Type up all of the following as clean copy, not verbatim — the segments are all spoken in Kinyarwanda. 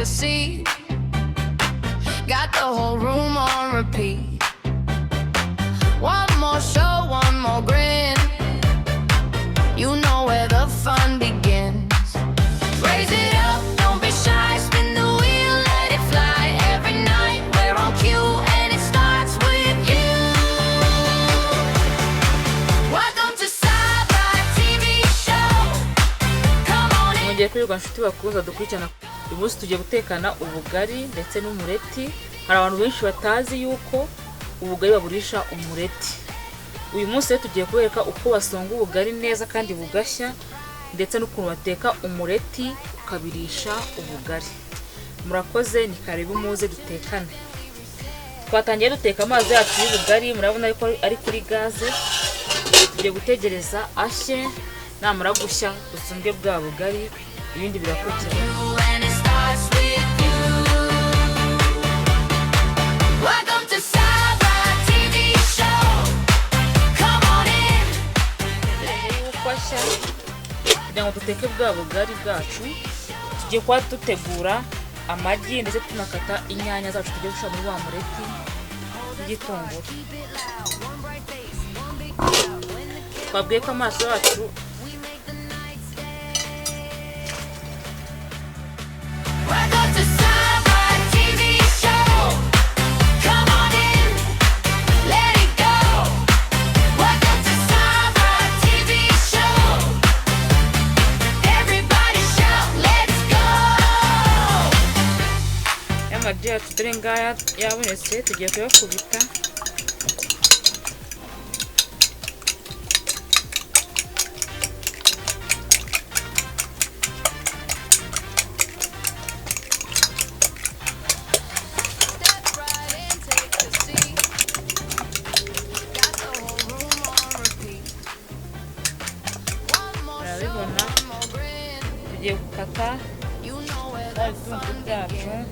a seat. Got the whole room on repeat. One more show, one more grin. You know where the fun begins. Raise it up, don't be shy. Spin the wheel, let it fly. Every night we're on cue, and it starts with you. Welcome to Sci-Fi TV show. Come on in. Ngiye kwirirwa nshuti bakuza dukurikirana. Uyu munsi tugiye gutekana ubugari ndetse n'umureti. Hari abantu benshi batazi yuko ubugari baburisha umureti. Uyu munsi tugiye kubereka uko basonga ubugari neza kandi bugashya, ndetse n'ukuntu bateka umureti ukabirisha ubugari. Murakoze, ni karibu muze dutekane. Twatangiye duteka amazi yacu y'ubugari, murabona ariko ari kuri gaze. Tugiye gutegereza ashye, namara gushya dusonge bwa bugari, ibindi birakurikira. Welcome to Sci-Fi TV show. Come on in. Ufasha kugira ngo duteke bwa bugari bwacu, tugiye kwa dutegura amagi ndetse tunakata inyanya zacu tugiye gushira muri wa mureti n'igitunguru. Twabwiye ko amaso yacu Welcome to Sci-Fi TV show. Come on in. Let it go. Welcome to Sci-Fi TV show. Everybody shout, let's go. amagi yacu dore ngaya yabonetse, tugiye kuyakubita. Step right in, take a seat. Got the whole room on repeat. One more show, Murabibona, one more grin. tugiye gukata You know where bya the bitunguru fun byacu. begins.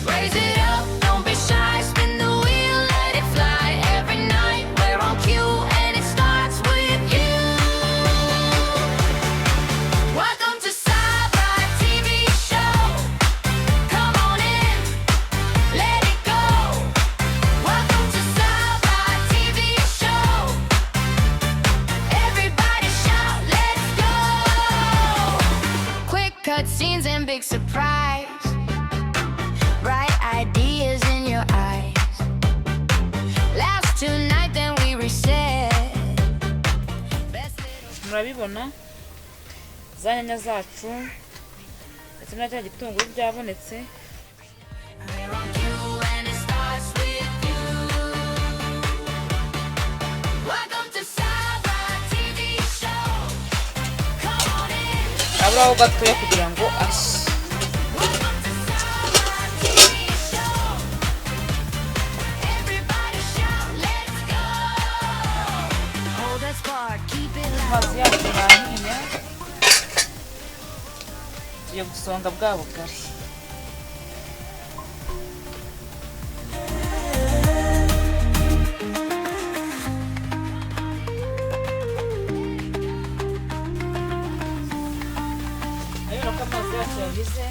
Raise it up, don't be shy. Spin the wheel, let it fly. Every night we're on cue, and it starts with you. Welcome to Sci-Fi TV show. Come on in, let it go. Welcome to Sci-Fi TV show. Everybody shout, let's go. Quick cut scenes and big surprise. Bright ideas in your eyes. Last tonight, then we reset. Murabibona za nyanya zacu ndetse na cya gitunguru byabonetse. We're on cue and it starts with you. Welcome to Sci-Fi TV show. Come on in. Aburaho gatoya kugira ngo ashye. Welcome to Sci-Fi TV show. Everybody shout, let's go. Hold that spark, keep it loud. Amazi yacu yahiye, tugiye gusonga bwa bugari. Urabona ko amazi yacu yahize,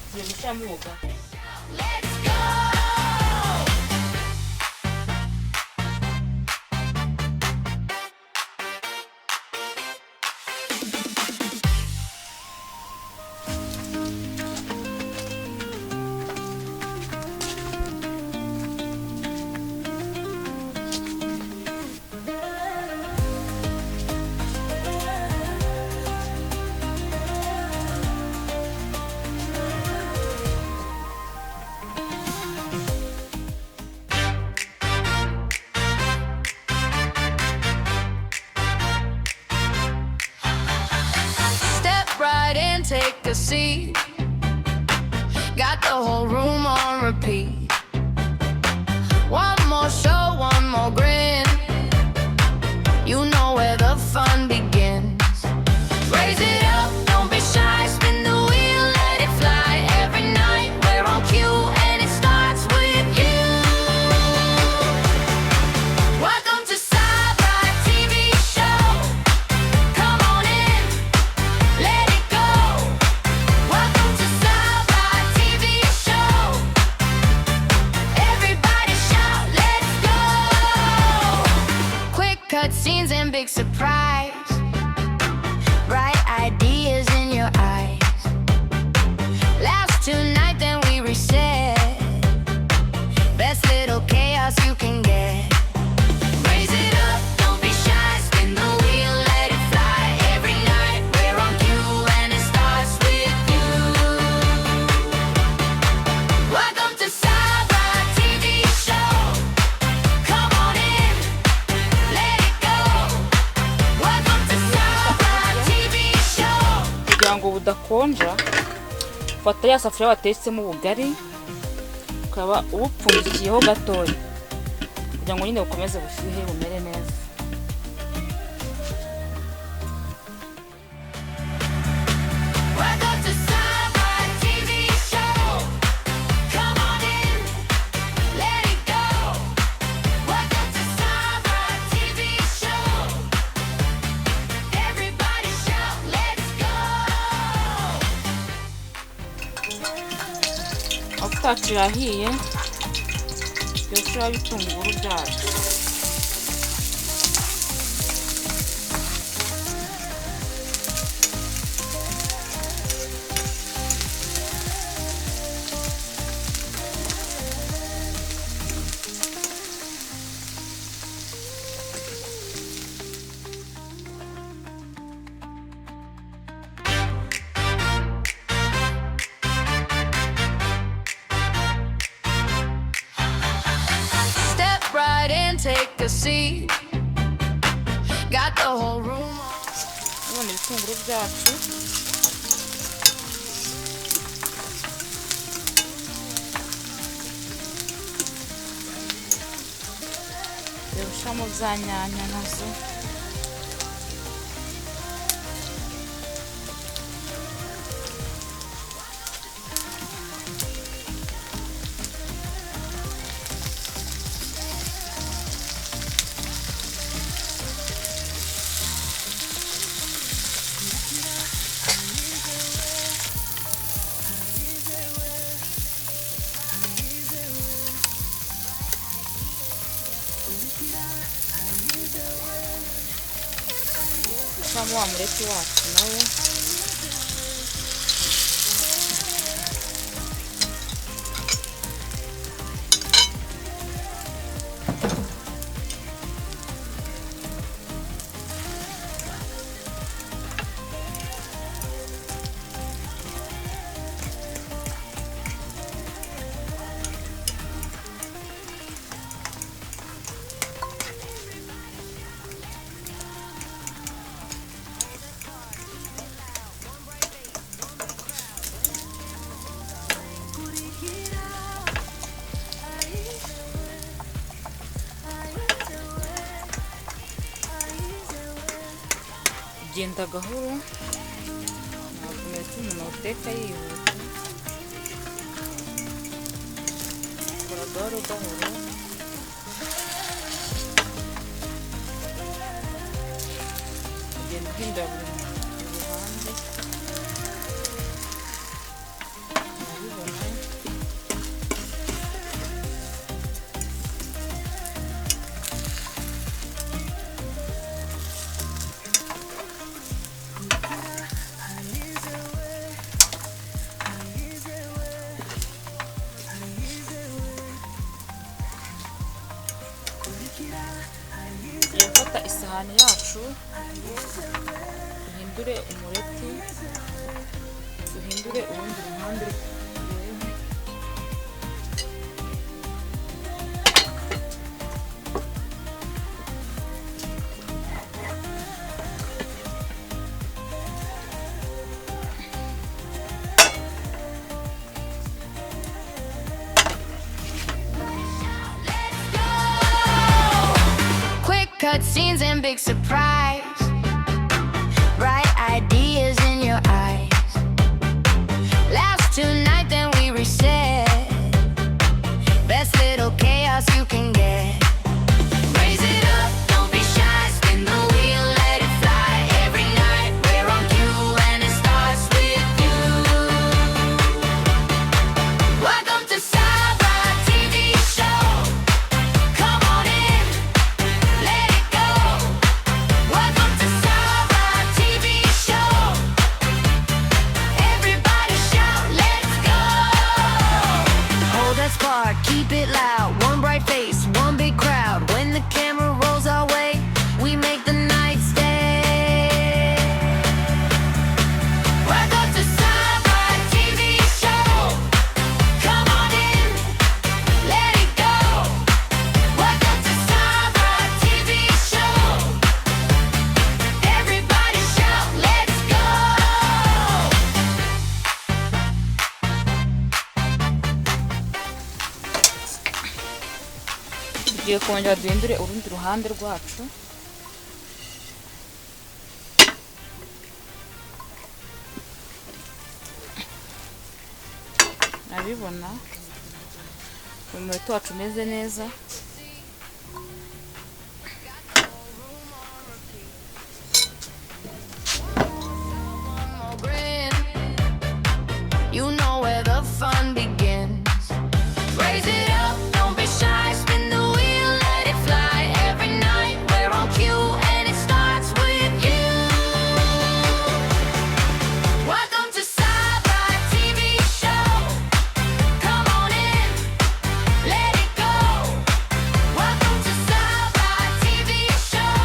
tugiye gushyiramo ubugari. Let's go. Step right in, take a seat. Got the whole room on repeat. One more show, one more grin. You know where the fun begins. Raise it up, don't be shy. Spin the wheel, let it fly. Every night we're on cue, and it starts with you. Welcome to Sci-Fi TV show. Come on in, let it go. Welcome to Sci-Fi cutscenes and big surprise. Bright ideas in your eyes. Last tonight, then we reset. Best little chaos you can get. Raise it up, don't be shy. Spin the wheel, let it fly. Every night we're on cue, and it starts with you. Welcome to Saba TV show. Come on in, let it go. Welcome to Saba TV show. Kugira ngo budakonja, fata ya safuriya watetsemo ubugari ukaba ubupfundikiyeho gatoya kugira ngo nyine bukomeze bushyuhe bumere neza. Welcome to Saba TV show. Come on in, let it go. Welcome to Saba TV show. Everybody shout, let's go. Amavuta yacu yahiye, tugiye gushyiraho ibitunguru byacu. Step right in, take a seat. Got the whole room on. None ibitunguru byacu dushyiramo za nyanya nazo. Dushyiramo wa mureti wacu nawe. Genda gahoro, ntabwo uretse umuntu uteka yihuta. Kora gahoro gahoro. Ugenda uhindura buri ruhande. Urabibona? Tugiye gufata isahani yacu, duhindure umureti, duhindure urundi ruhande ruriho. Quick cutscenes and big surprise. Bright ideas in your eyes. Last tonight, then we reset. Best little chaos you can get. Raise it up, don't be shy. Spin the wheel, let it fly. Every night we're on cue, and it starts with you. Welcome to Saba TV show. Come on in, let it go. tugiye kongera duhindure urundi ruhande rwacu. Nabibona umureti wacu umeze neza. You know where the fun begins. Raise it up, don't be shy. Spin the wheel, let it fly. Every night we're on cue, and it starts with you. Welcome to Sci-Fi TV show. Come on in, let it go. Welcome to Sci-Fi TV show.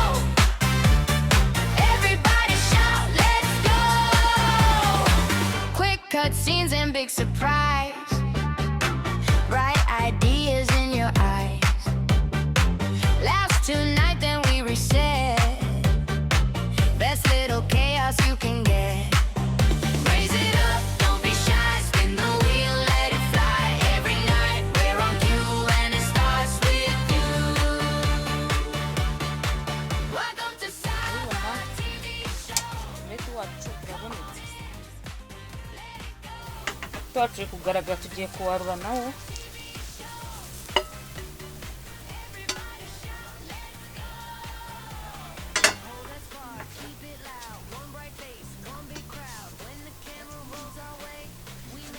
Everybody shout, let's go. Quick cut scenes and big surprise. Bright ideas in your eyes. Last tonight, then we reset. Best little chaos you can get. Raise it up, don't be shy. Spin the wheel, let it fly. Every night we're on cue, and it starts with you. Welcome to Sci-Fi TV show. Umureti wacu urabonetse. Twaje kugaragara, tugiye kuwarura nawo.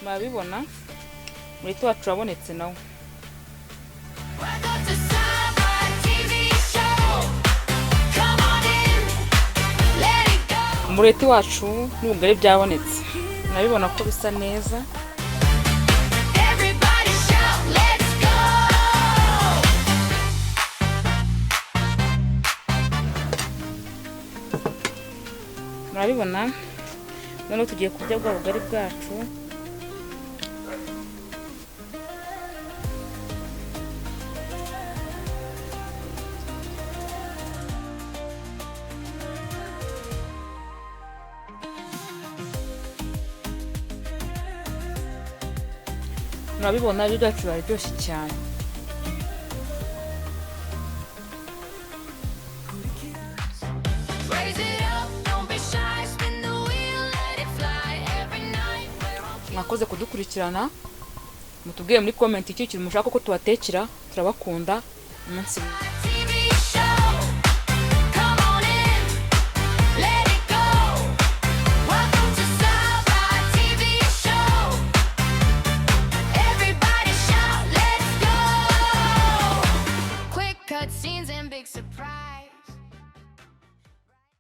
Murabibona umureti wacu urabonetse nawo. Welcome to Sci-Fi TV show. Come on in, let it go. Umureti wacu n'ubugari byabonetse. Murabibona ko bisa neza. Everybody shout, let's go. Murabibona none tugiye kurya bwa bugari bwacu. Murabibona ibyo byacu biraryoshye cyane. Raise it up, don't be shy. Spin the wheel, let it fly. Every night we're on Mwakoze kudukurikirana. Mutubwiye muri comment icyo kintu mushaka ko tubatekera. Turabakunda. Umunsi TV show. Come on in, let it go. Welcome to Sci-Fi TV show. Everybody shout, let's go. Quick cut scenes and big surprise.